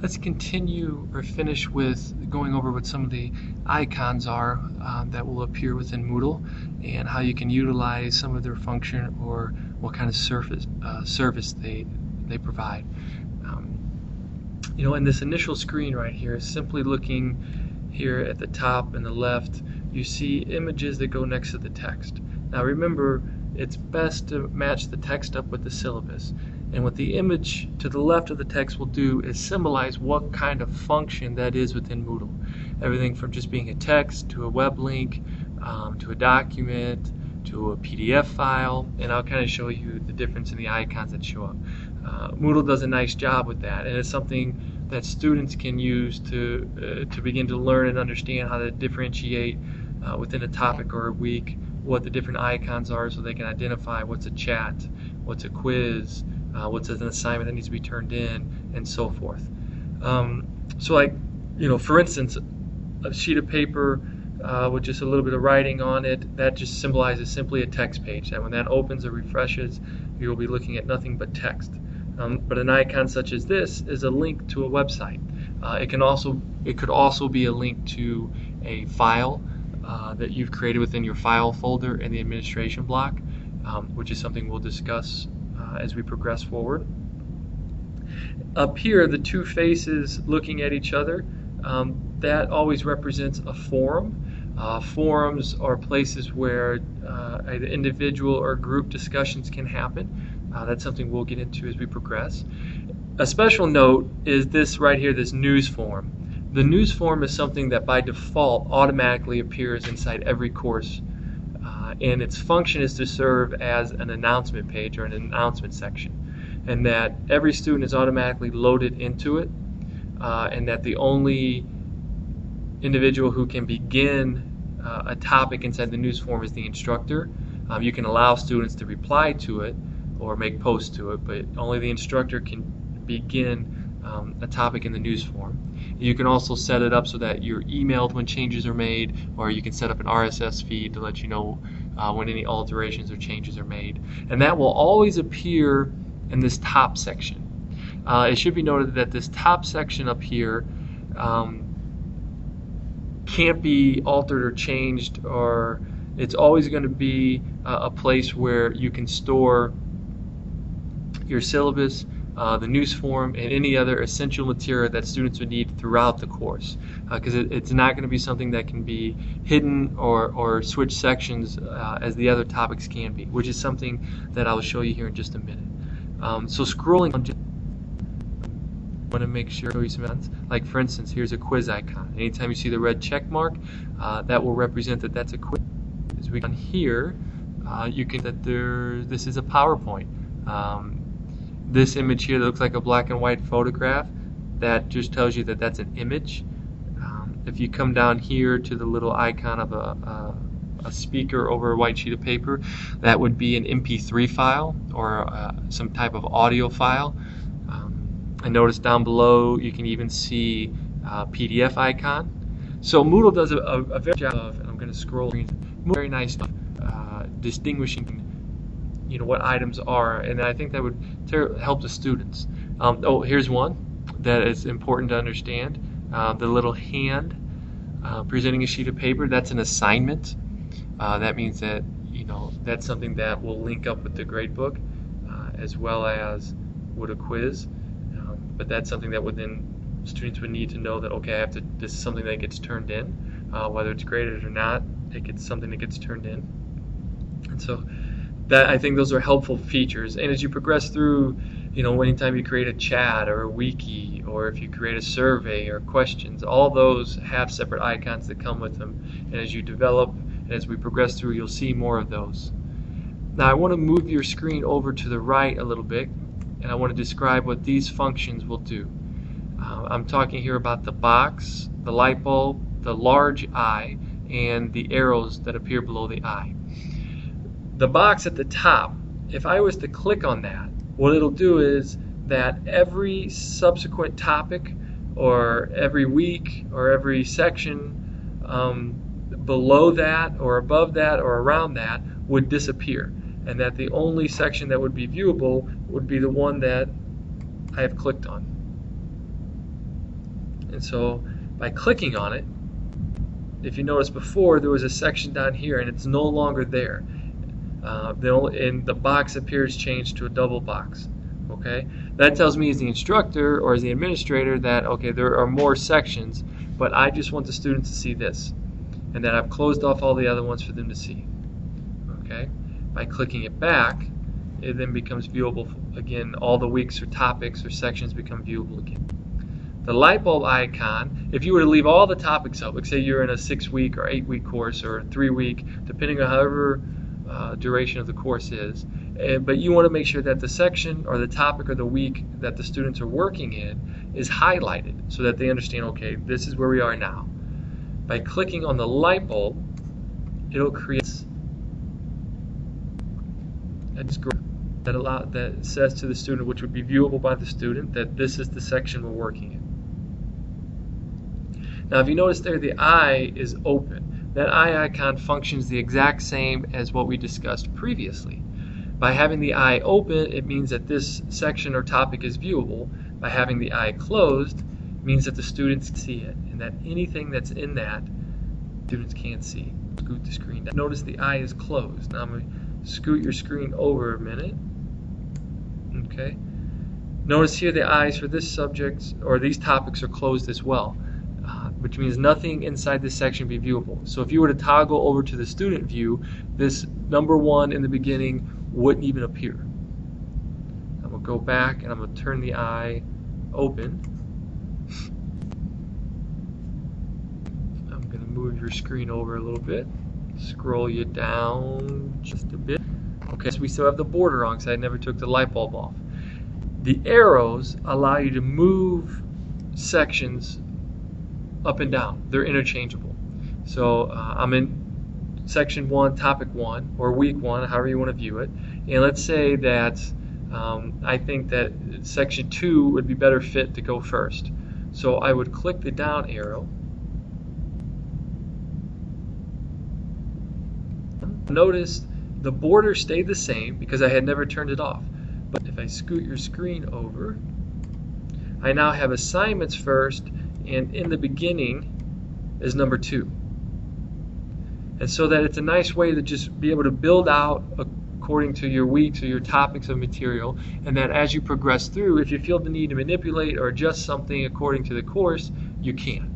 Let's continue or finish with going over what some of the icons are that will appear within Moodle and how you can utilize some of their function or what kind of service they provide. In this initial screen right here, simply looking here at the top and the left, you see images that go next to the text. Now remember, it's best to match the text up with the syllabus. And what the image to the left of the text will do is symbolize what kind of function that is within Moodle. Everything from just being a text to a web link, to a document, to a PDF file, and I'll kind of show you the difference in the icons that show up. Moodle does a nice job with that, and it's something that students can use to begin to learn and understand how to differentiate within a topic or a week what the different icons are, so they can identify what's a chat, what's a quiz, what's an assignment that needs to be turned in, and so forth. For instance, a sheet of paper with just a little bit of writing on it, that just symbolizes simply a text page. And when that opens or refreshes, you'll be looking at nothing but text. But an icon such as this is a link to a website. It could also be a link to a file that you've created within your file folder in the administration block, which is something we'll discuss as we progress forward. Up here, the two faces looking at each other, that always represents a forum. Forums are places where either individual or group discussions can happen. That's something we'll get into as we progress. A special note is this right here, this news form. The news form is something that by default automatically appears inside every course, and its function is to serve as an announcement page or an announcement section, and that every student is automatically loaded into it, and that the only individual who can begin a topic inside the news form is the instructor. You can allow students to reply to it or make posts to it, but only the instructor can begin a topic in the news form. You can also set it up so that you're emailed when changes are made, or you can set up an RSS feed to let you know when any alterations or changes are made. And that will always appear in this top section. It should be noted that this top section up here can't be altered or changed, or it's always going to be a place where you can store your syllabus, the news form, and any other essential material that students would need throughout the course, because it's not going to be something that can be hidden or switch sections as the other topics can be, which is something that I'll show you here in just a minute. So scrolling on, I want to make sure show you some items. Like for instance, here's a quiz icon. Anytime you see the red check mark, that will represent that that's a quiz. As we on here, you can that this is a PowerPoint. This image here that looks like a black and white photograph, that just tells you that that's an image. If you come down here to the little icon of a speaker over a white sheet of paper, that would be an MP3 file or some type of audio file. And notice down below you can even see a PDF icon. So Moodle does a very good job of, and I'm going to scroll, very nice distinguishing what items are, and I think that would help the students. Here's one that is important to understand. The little hand presenting a sheet of paper, that's an assignment. That means that that's something that will link up with the gradebook as well as with a quiz. But that's something that students would need to know that, okay, this is something that gets turned in, whether it's graded or not. It's something that gets turned in, and so that I think those are helpful features. And as you progress through, anytime you create a chat or a wiki, or if you create a survey or questions, all those have separate icons that come with them. And as you develop, and as we progress through, you'll see more of those. Now I want to move your screen over to the right a little bit, and I want to describe what these functions will do. I'm talking here about the box, the light bulb, the large eye, and the arrows that appear below the eye. The box at the top, if I was to click on that, what it'll do is that every subsequent topic or every week or every section below that or above that or around that would disappear, and that the only section that would be viewable would be the one that I have clicked on. And so by clicking on it, if you notice before there was a section down here and it's no longer there. And the box appears changed to a double box. Okay, that tells me as the instructor or as the administrator that okay, there are more sections, but I just want the students to see this, and that I've closed off all the other ones for them to see. Okay, by clicking it back, it then becomes viewable again. All the weeks or topics or sections become viewable again. The light bulb icon, if you were to leave all the topics up, like say you're in a 6-week or 8-week course or a 3-week, depending on however duration of the course is, but you want to make sure that the section or the topic or the week that the students are working in is highlighted so that they understand, okay, this is where we are now. By clicking on the light bulb, it'll create a screen that says to the student, which would be viewable by the student, that this is the section we're working in. Now if you notice there, the eye is open. That eye icon functions the exact same as what we discussed previously. By having the eye open, it means that this section or topic is viewable. By having the eye closed, it means that the students see it, and that anything that's in that, students can't see. Scoot the screen down. Notice the eye is closed. Now I'm going to scoot your screen over a minute. Okay. Notice here the eyes for this subject or these topics are closed as well. Which means nothing inside this section be viewable. So if you were to toggle over to the student view, this number 1 in the beginning wouldn't even appear. I'm going to go back and I'm going to turn the eye open. I'm going to move your screen over a little bit, scroll you down just a bit. Okay, so we still have the border on because I never took the light bulb off. The arrows allow you to move sections up and down. They're interchangeable. So I'm in section 1, topic 1, or week 1, however you want to view it. And let's say that I think that section 2 would be better fit to go first. So I would click the down arrow. Notice the border stayed the same because I had never turned it off. But if I scoot your screen over, I now have assignments first, and in the beginning is number 2. And so that it's a nice way to just be able to build out according to your weeks or your topics of material, and that as you progress through, if you feel the need to manipulate or adjust something according to the course, you can.